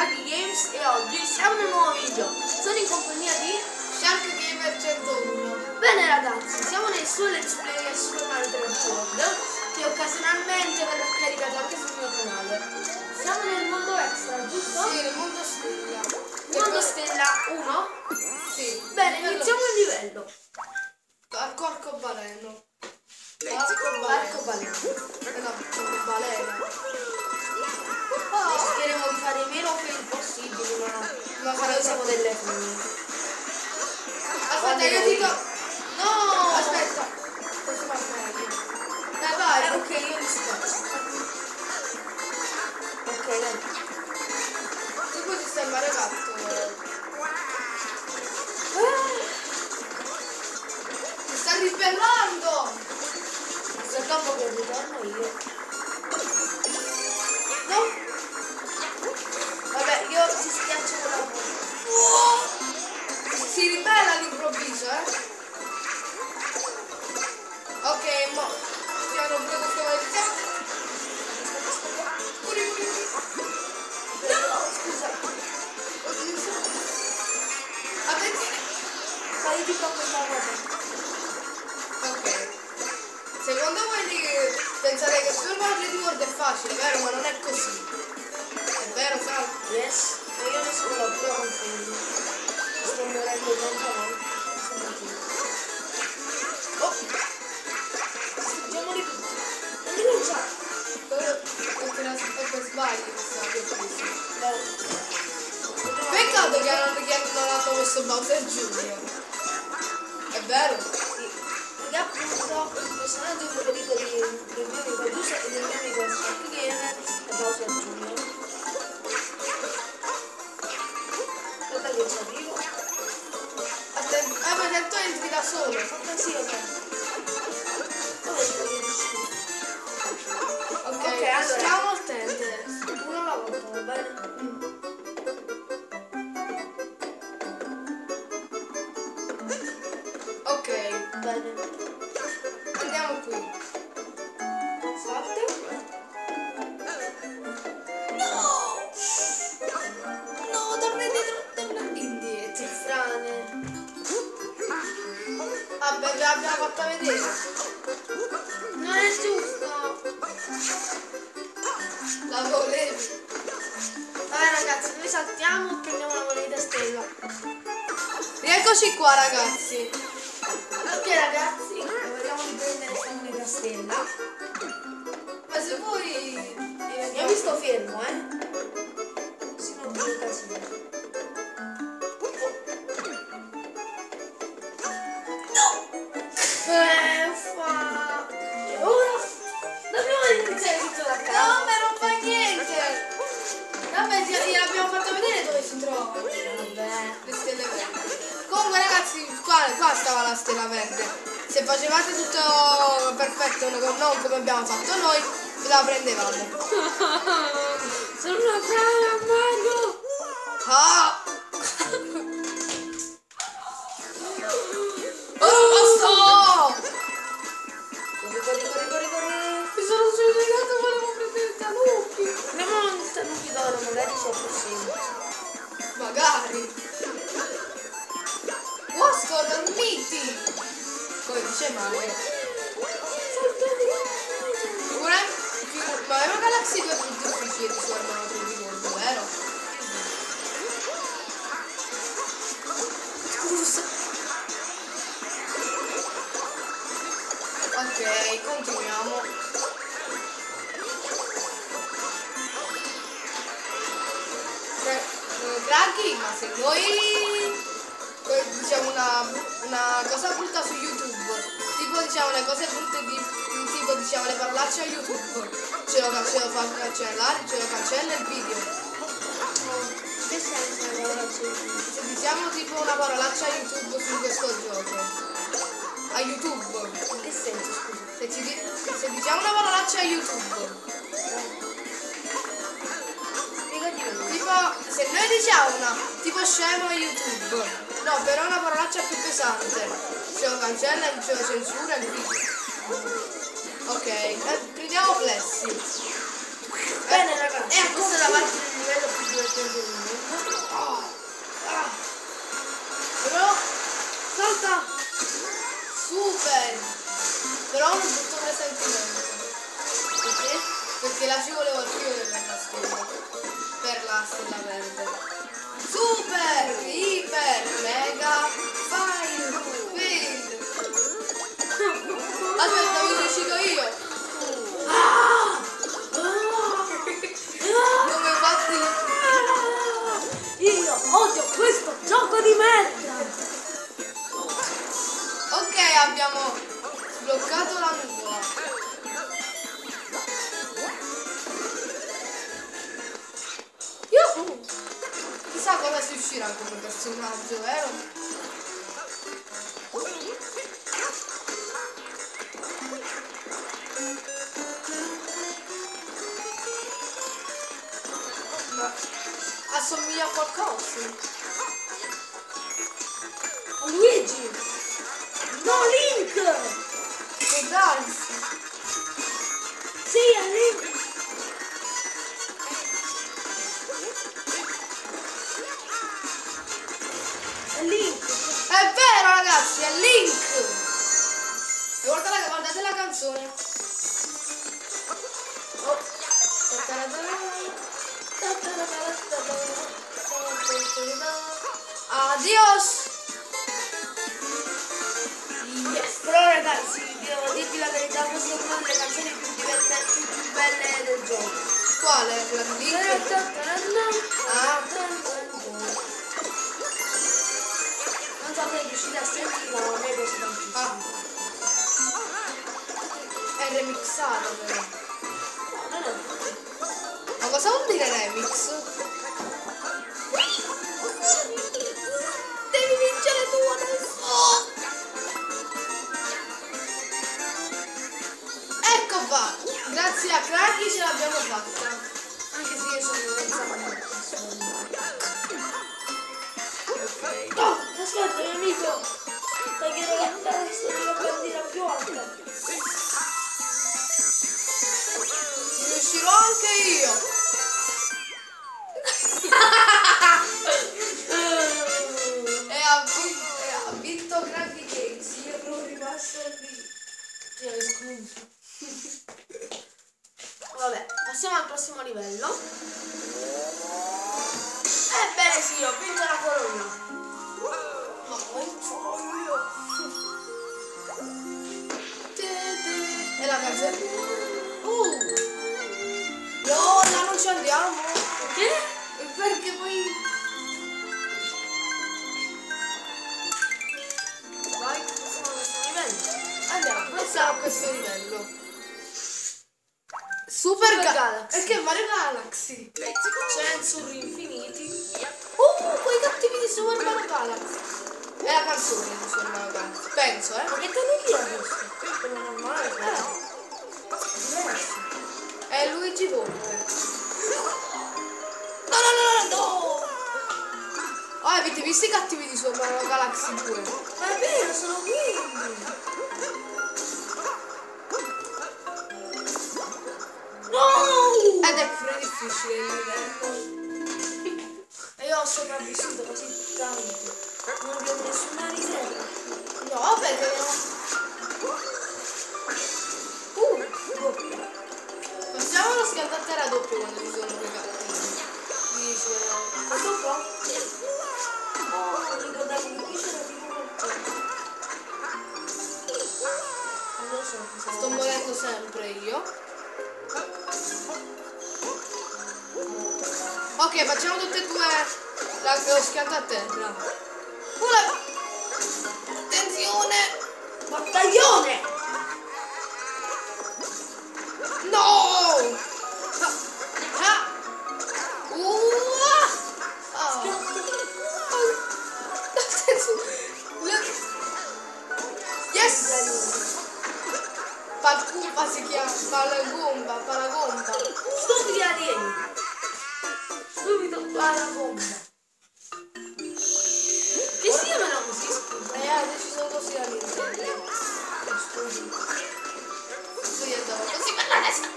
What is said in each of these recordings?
Draghi Games e oggi siamo in un nuovo video. Sono in compagnia di Shark Gamer 101. Bene ragazzi, siamo nel suo let's play a Super Mario 3D World che occasionalmente verrà caricato anche sul mio canale. Siamo nel mondo extra, giusto? Sì, nel mondo stella. Mondo stella 1? Sì. Bene, iniziamo il livello. Arcobaleno. Arcobaleno. No, balena. Cercheremo di fare meno fail possibili, ma noi siamo delle femmine. Aspetta, io dico. No! Aspetta. Questo va meglio. Dai, vai. Ok, io mi spiace. Ok, dai. Tu puoi sistemare gatto. Si sta ribellando! Se dopo che ritorno io. No? Vabbè, io si schiaccio con la mano. Si ribella all'improvviso, Ok, mo. Piano brutto che maledizione. No, scusa. Oddio. Attenzione. Fai tipo questa cosa. Ok. Secondo voi pensate che Super Mario 3D World è facile, vero? Ma non è così. È vero, Sal? Yes. E io nessuno l'ho pure confondi. Sto morendo tanto male. Oh. Sfuggiamoli tutti. Non mi lanciare. Per sbaglio, Dai. Peccato che non hanno messo Bowser Jr. È vero? Sì. Perché appunto il personaggio preferito del mio amico Giuseppe e del mio amico Shark Gamer è Bowser Jr. Guarda che ci arrivo. Ma detto entri da solo. Vabbè sì, ok. Dove sono riuscito? Ok, allora. stiamo attenti. Uno alla volta, va bene? Ok, Bene. andiamo qui. Salta. No! No, torna indietro, torna indietro. Frane. Vabbè, già abbiamo fatto vedere. Non è giusto. La volevi. Vabbè ragazzi, noi saltiamo e prendiamo la moneta stella. Rieccoci qua, ragazzi. Ok ragazzi, vediamo di prendere questa moneta stella. Ma se vuoi... Io mi sto fermo, Se non più casino. Uffa! E ora dobbiamo iniziare tutto da capo. No, ma non fa niente. Vabbè, abbiamo fatto vedere dove si trova. Vabbè. Le stelle verde. Comunque, ragazzi, qua stava la stella verde. Se facevate tutto perfetto, non come abbiamo fatto noi, ve la prendevamo. Sono una frana, Mario! Ah! Oh! Corri. Mi sono suicidato, volevo prendere il tanuki. Prendiamo un tanuki d'oro, magari c'è più semplice. Magari. Wasco, dormiti. Come dice Mario. Ma è una galassia 2 più difficile di Super Mario 3D World, vero? Scusa. Ok, continuiamo. Draghi, ma se noi diciamo una cosa brutta su YouTube, tipo diciamo le cose brutte tipo diciamo le parolacce a YouTube, ce lo fa cancellare, ce lo cancella il video. Che senso è la Se diciamo tipo una parolaccia a YouTube su questo gioco, a YouTube, In che senso, scusa? se diciamo una parolaccia a YouTube, Spiegati meglio. tipo se noi diciamo una tipo scemo a YouTube, no, però una parolaccia più pesante, ce lo cancella e ce lo censura il video. Ok, prendiamo Flessi. Bene ragazzi, E questa è la parte del livello più divertente del mondo. volevo il fiore per la stella. Per la stella verde. Super, iper, mega, fire, fail. Aspetta, mi sono uscito io. Come ho fatto? Io odio questo gioco di merda! Ok, abbiamo sbloccato la nuvola. Chissà cosa si uscirà come personaggio, vero? Ma assomiglia a qualcosa. A Luigi! No, Link! Può darsi. Sì, a Link! È Link! È vero ragazzi, è Link! E guardate la canzone. Oh. Adios! Yes! Però ragazzi, devo dirvi la verità, questa è una delle canzoni più divertenti, più belle del gioco. Quale? La di Link? Ah, non so se riuscite a sentirla, ma a me piace tantissimo. ah. È remixata però. No, non è. Ma cosa vuol dire remix? Devi vincere tu adesso! Ecco qua! Grazie a Craggy ce l'abbiamo fatta. Anche se io sono ok. No, aspetta, mio amico! Taglierò la testa di una bandina più alta. Riuscirò anche io! E ha vinto Craggy Games. Io sono rimasto lì. Ti ho escluso. Vabbè, passiamo al prossimo livello. Ebbene sì, ho vinto la corona. Ma poi sono io. E la canzone. No, là non ci andiamo. Che? Perché poi. Vai, passiamo al prossimo livello. Andiamo, Passiamo a questo livello. Super Galaxy. Perché Mario Galaxy? Censur infiniti. Quei cattivi di Super Mario Galaxy. È la canzone di Super Mario Galaxy. Penso, Ma che tecnologia è questo? Quello normale. Diverso. È Luigi Volpe. No! Oh, avete visto i cattivi di Super Mario Galaxy 2? Ma è vero, sono quindi. No! Ed è pure difficile il livello. E io ho sopravvissuto così tanto. Non abbiamo nessuna riserva. No, perché facciamo lo schianto a terra doppio quando ci sono quei cattivi. Questo qua? Oh, ricordavo che qui c'era tipo qualcosa. Non lo so cosa. Sto morendo sempre io. Ok, facciamo tutte e due lo schianto a terra. Attenzione! Battaglione! No! Yes! Palcumba si chiama, palagomba. Stupidi alieni! Subito alla bomba! Che si chiamano così, scusa? Ha deciso così all'interno. Così per la testa.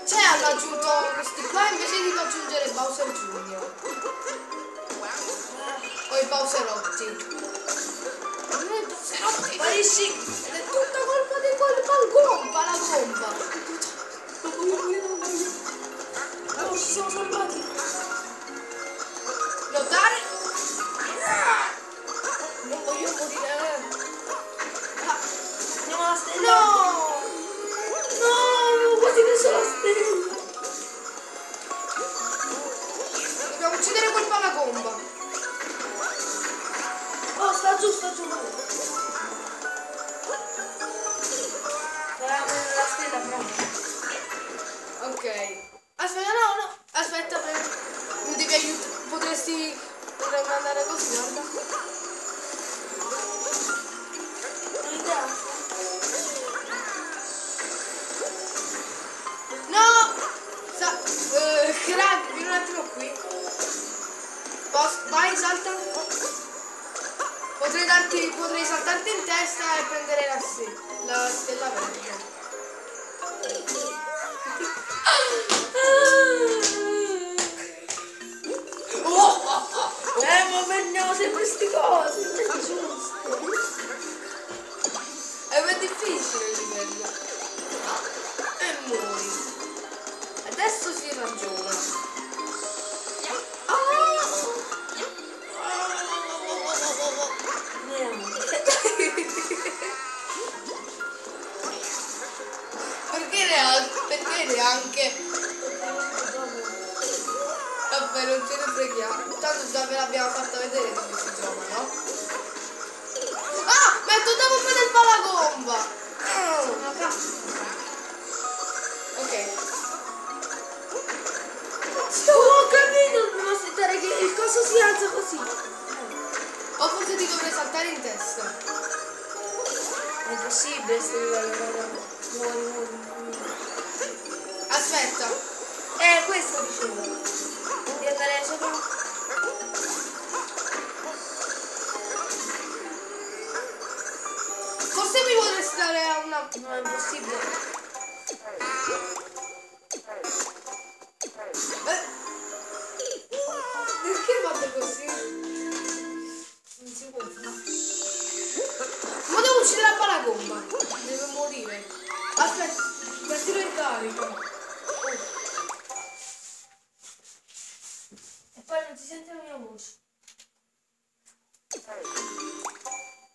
Cioè hanno aggiunto questi qua invece di aggiungere Bowser Junior. O i Bowserotti. Sparisci! Ed è tutta colpa di quel palgomba, la bomba. bomba. Oh, sta giù, sta giù. Sarà la stella pronta. Ok. Aspetta, no. Aspetta, mi devi aiutare. Potresti andare così, guarda. Un'idea. No! Crack, vieni un attimo qui. Vai, salta. Potrei saltarti in testa e prendere la stella verde. Ma prendiamo sempre queste cose, non è giusto. È difficile il livello. E muori. Adesso si ragiona. Perché neanche? Vabbè, non ce ne freghiamo. Tanto già ve l'abbiamo fatta vedere dove si trova, no? Ah! Metto dopo me del palagomba! Ok. Ho capito, dobbiamo aspettare che il coso si alza così. O forse ti dovrei saltare in testa. È impossibile questo livello, raga. Muori. Aspetta. Questo dicevo. Devi andare sopra. Forse mi potresti dare a una... No, è impossibile. Perché fate così? Non si può fare. Ma devo uccidere la palagomba. Deve morire. Aspetta, mettilo in carica. E poi non si sente la mia voce.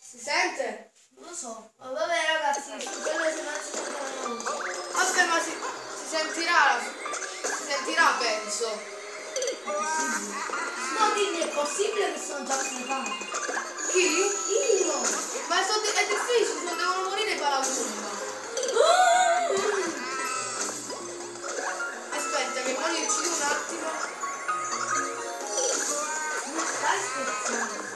Si sente? Non lo so. Ma vabbè ragazzi, quello se non si sente la mia voce. Aspetta, ma si sentirà. Si sentirà, penso. No, dimmi, è possibile che sono già fregato? Chi? Io! Ma è difficile, non devono morire i palagomba. Aspetta, che poi li uccido un attimo. Non stai scherzando.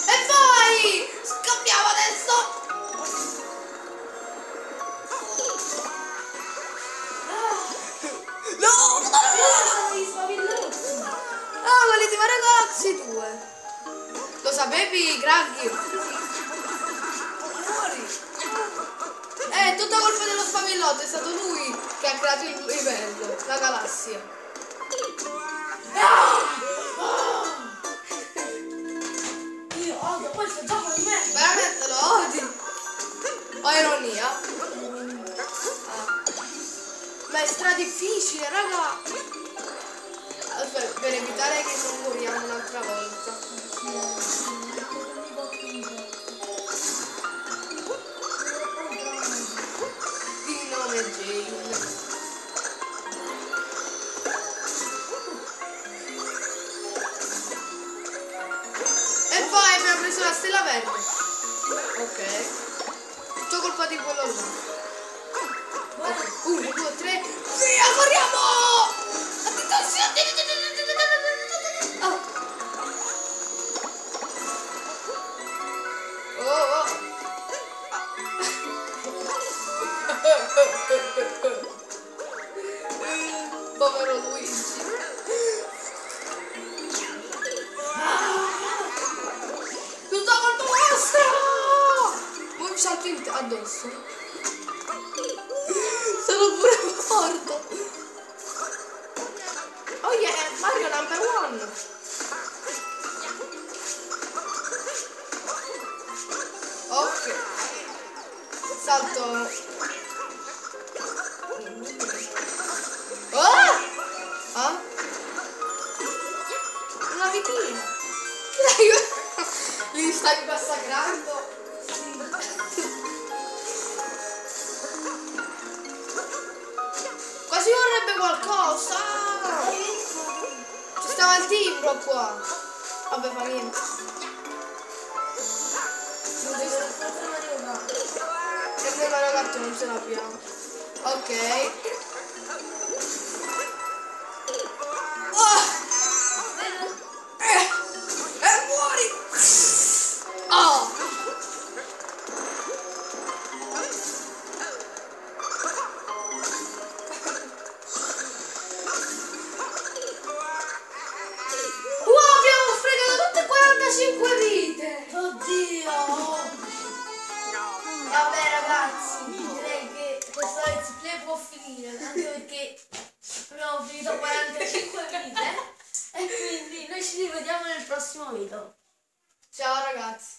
E poi scappiamo adesso. No! Gli spavillotti. Ah, quelli di ragazzi due. Lo sapevi, Graghi? Muori. È tutta colpa dello spavillotto, è stato lui che ha creato il livello, la galassia. Io odio questo gioco di me. Veramente lo odi? O ironia? Ah. Ma è stra difficile, raga. Aspetta, per evitare che non moriamo un'altra volta. Il nome è Jane. E poi abbiamo preso la stella verde. Ok. Tutto colpa di quello là. Ok. 1, 2, 3. Via, corriamo! Oh. Oh, oh. Povero Luigi. Tutta colpa vostra! Poi salto addosso. Sono pure morto. Oh yeah, Mario number 1. Ok. Salto. Oh! Ah? Una vitina. Li stai massacrando. Quasi vorrebbe Dammi qualcosa! Ci stava il timbro qua. Vabbè, fa niente. E Mario Kart non ce l'abbiamo. Ok. Muori! Oh! Abbiamo fregato tutte 45 vite! Oddio! Vabbè ragazzi, direi che questo let's play può finire, anche perché abbiamo finito 45 vite e quindi noi ci rivediamo nel prossimo video. Ciao ragazzi!